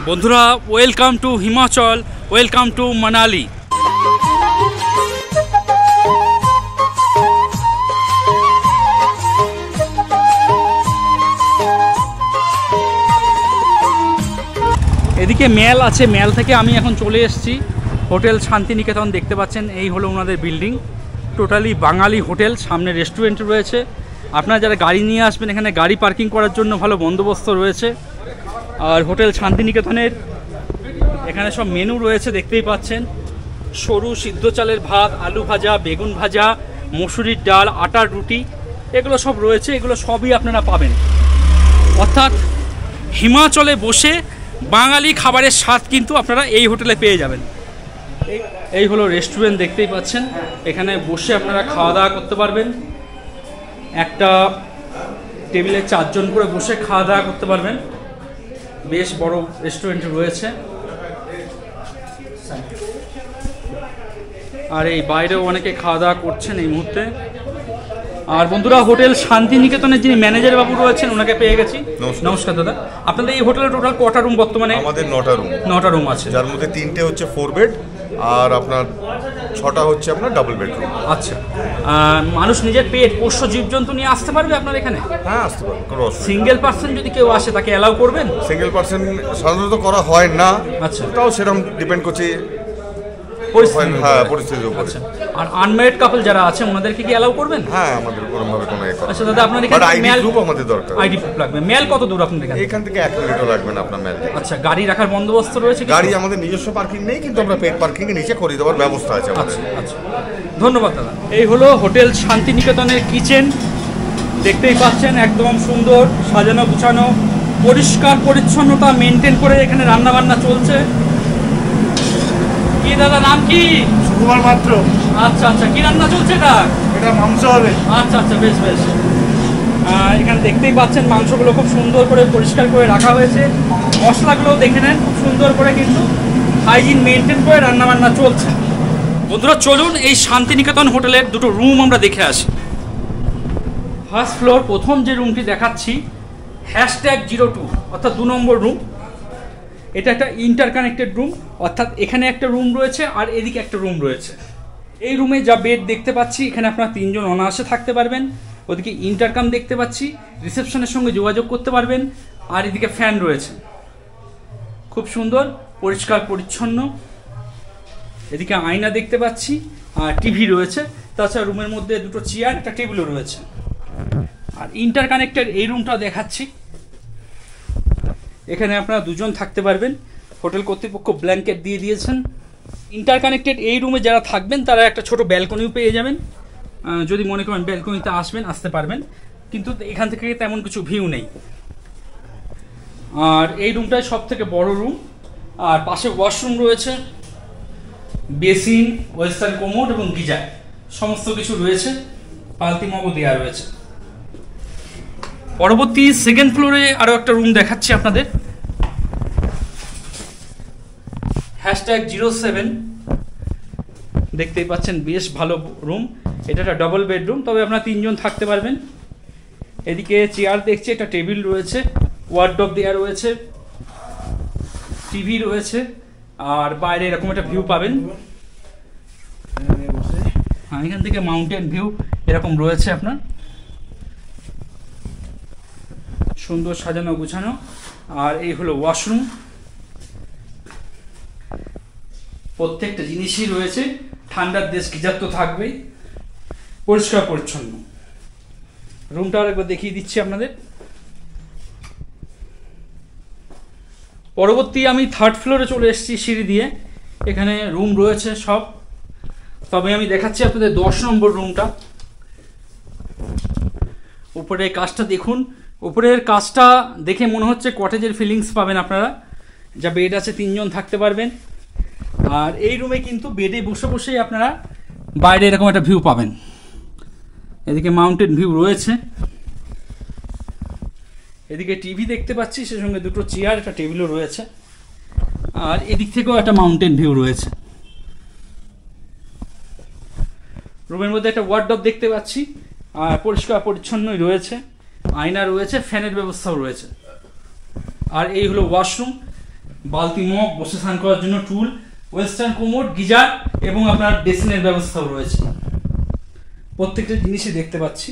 বন্ধুরা welcome to Himachal, welcome to Manali. এদিকে mail আছে, মেল থেকে আমি এখন চলে এসেছি হোটেল শান্তিনিকেতন। দেখতে পাচ্ছেন এই হলো ওনাদের বিল্ডিং, টোটালি বাঙালি হোটেল। সামনে রেস্টুরেন্ট রয়েছে, আপনারা যারা গাড়ি নিয়ে আসবেন এখানে গাড়ি পার্কিং করার জন্য ভালো বন্দোবস্ত রয়েছে। আর হোটেল শান্তিনিকেতনের এখানে সব মেনু রয়েছে, দেখতেই পাচ্ছেন। সরু সিদ্ধ চালের ভাত, আলু ভাজা, বেগুন ভাজা, মসুরির ডাল, আটার রুটি, এগুলো সব রয়েছে। এগুলো সবই আপনারা পাবেন, অর্থাৎ হিমাচলে বসে বাঙালি খাবারের স্বাদ কিন্তু আপনারা এই হোটেলে পেয়ে যাবেন। এই হলো রেস্টুরেন্ট, দেখতেই পাচ্ছেন। এখানে বসে আপনারা খাওয়া দাওয়া করতে পারবেন। একটা টেবিলে 4 জন করে বসে খাওয়া দাওয়া করতে পারবেন। বেশ বড় রেস্টুরেন্ট রয়েছে। আর এই বাইরেও অনেকে খাওয়া দাওয়া করছেন এই মুহূর্তে। আর বন্ধুরা, হোটেল শান্তিনিকেতনের যিনি ম্যানেজার বাবু রয়েছেন ওনাকে পেয়ে গেছি। নমস্কার দাদা। আপনাদের এই হোটেলে টোটাল কটা রুম বর্তমানে? আমাদের 9টা রুম আছে, যার মধ্যে 3টে হচ্ছে 4 বেড আর আপনার 6টা হচ্ছে আপনার ডাবল বেডরুম। আচ্ছা, মানুষ নিজের পেট পোষ্য জীবজন্তু নিয়ে আসতে পারবে আপনার এখানে? হ্যাঁ, আসতে পারবে। সিঙ্গেল পার্সন যদি কেউ আসে তাকে অ্যালাউ করবেন? সিঙ্গেল পার্সন সাধারণত করা হয় না। আচ্ছা, তাও সেরকম ডিপেন্ড করছে পরিস্থিতির উপর। আর আনম্যারিড কাপল যারা আছে ওনাদেরকে কি অ্যালাউ করবেন? হ্যাঁ, আমাদের কোনোভাবে কোনো একটা। আচ্ছা দাদা, আপনার এখানে মেল গ্রুপ আমাদের দরকার। আইডি প্রুফ লাগবে। মেল কত দূর আপনাদের এখান থেকে 1 মিনিটও লাগবে না আপনার মেল। আচ্ছা, গাড়ি রাখার বন্দোবস্ত রয়েছে? গাড়ি আমাদের নিজস্ব পার্কিং নেই, কিন্তু আমরা পেড পার্কিং এর নিচে করে দেওয়ার ব্যবস্থা আছে আমাদের। আচ্ছা, ধন্যবাদ দাদা। এই হলো হোটেল শান্তিনিকেতনের কিচেন, দেখতেই পাচ্ছেন। একদম সুন্দর সাজানো গুছানো, পরিষ্কার পরিচ্ছন্নতা মেনটেন করে এখানে রান্না বান্না চলছে। কি দাদা, নাম কি? সুকুমার মাত্র। আচ্ছা আচ্ছা, কি রান্না চলছে এটা? এটা মাংস হবে। আচ্ছা আচ্ছা, বেশ বেশ। এখানে দেখতেই পাচ্ছেন মাংসগুলো খুব সুন্দর করে পরিষ্কার করে রাখা হয়েছে। মশলাগুলো দেখে নেন, খুব সুন্দর করে কিন্তু হাইজিন মেনটেন করে রান্নাবান্না চলছে। বন্ধুরা চলুন এই শান্তিনিকেতন হোটেলের দুটো রুম আমরা দেখে আসি। ফার্স্ট ফ্লোর প্রথম যে রুমটি দেখাচ্ছি #02, অর্থাৎ 2 নম্বর রুম। এটা একটা ইন্টারকানেক্টেড রুম, অর্থাৎ এখানে একটা রুম রয়েছে আর এদিকে একটা রুম রয়েছে। এই রুমে যা বেড দেখতে পাচ্ছি এখানে আপনারা 3 জন অনায়াসে থাকতে পারবেন। ওদিকে ইন্টারকাম দেখতে পাচ্ছি, রিসেপশনের সঙ্গে যোগাযোগ করতে পারবেন। আর এদিকে ফ্যান রয়েছে, খুব সুন্দর পরিষ্কার পরিচ্ছন্ন। এদিকে আয়না দেখতে পাচ্ছি আর টিভি রয়েছে। তাছাড়া রুমের মধ্যে 2টো চেয়ার, একটা টেবিলও রয়েছে। আর ইন্টারকানেক্টেড এই রুমটা দেখাচ্ছি। এখানে আপনারা 2 জন থাকতে পারবেন। হোটেল কর্তৃপক্ষ ব্ল্যাঙ্কেট দিয়ে দিয়েছেন। ইন্টারকানেক্টেড এই রুমে যারা থাকবেন তারা একটা ছোট ব্যালকনিও পেয়ে যাবেন। যদি মনে করেন ব্যালকনিতে আসতে পারবেন, কিন্তু এখান থেকে তেমন কিছু ভিউ নেই। আর এই রুমটাই সব থেকে বড় রুম। আর পাশে ওয়াশরুম রয়েছে, বেসিন, ওয়েস্টার্ন কোমোড এবং গিজার সমস্ত কিছু রয়েছে। পালতি মগও দেওয়া রয়েছে। পরবর্তী সেকেন্ড ফ্লোরে আরো একটা রুম দেখাচ্ছি আপনাদের। #07, দেখতেই পাচ্ছেন বেশ ভালো রুম। এটা একটা ডাবল বেডরুম, তবে আপনারা 3 জন থাকতে পারবেন। এদিকে চেয়ার দেখছি, একটা টেবিল রয়েছে, ওয়ার্ডরোব দেওয়া রয়েছে, টিভি রয়েছে। আর বাইরে এরকম একটা ভিউ পাবেন। এখান থেকে মাউন্টেন ভিউ এরকম রয়েছে আপনার। সুন্দর সাজানো গুছানো। আর এই হলো ওয়াশরুম। প্রত্যেকটা জিনিসই রয়েছে। ঠান্ডার দেশ, গিজার তো থাকবেই। পরিষ্কার পরিচ্ছন্ন। রুমটা আরেকবার দেখিয়ে দিচ্ছি আপনাদের। পরবর্তী আমি 3rd ফ্লোরে চলে এসেছি সিঁড়ি দিয়ে। এখানে রুম রয়েছে সব, তবে আমি দেখাচ্ছি আপনাদের 10 নম্বর রুমটা। উপরে কাজটা দেখুন। উপরের কাজটা দেখে মনে হচ্ছে কটেজের ফিলিংস পাবেন আপনারা। যা বেড আছে 3 জন থাকতে পারবেন। আর এই রুমে কিন্তু বেডে বসে বসেই আপনারা বাইরে এরকম একটা ভিউ পাবেন। এদিকে মাউন্টেন ভিউ রয়েছে। এদিকে টিভি দেখতে পাচ্ছি, সে সঙ্গে 2টো চেয়ার, একটা টেবিলও রয়েছে। আর এদিক থেকেও একটা মাউন্টেন ভিউ রয়েছে। রুমের মধ্যে একটা ওয়ার্ডরোব দেখতে পাচ্ছি, আর পরিষ্কার পরিচ্ছন্নই রয়েছে। আয়না রয়েছে, ফ্যানের ব্যবস্থাও রয়েছে। আর এই হলো ওয়াশরুম। বালতি মগ, বসে স্নান করার জন্য টুল, ওয়েস্টার্ন কোমোড, গিজার এবং আপনার বেসিনের ব্যবস্থাও রয়েছে। প্রত্যেকটা জিনিসই দেখতে পাচ্ছি।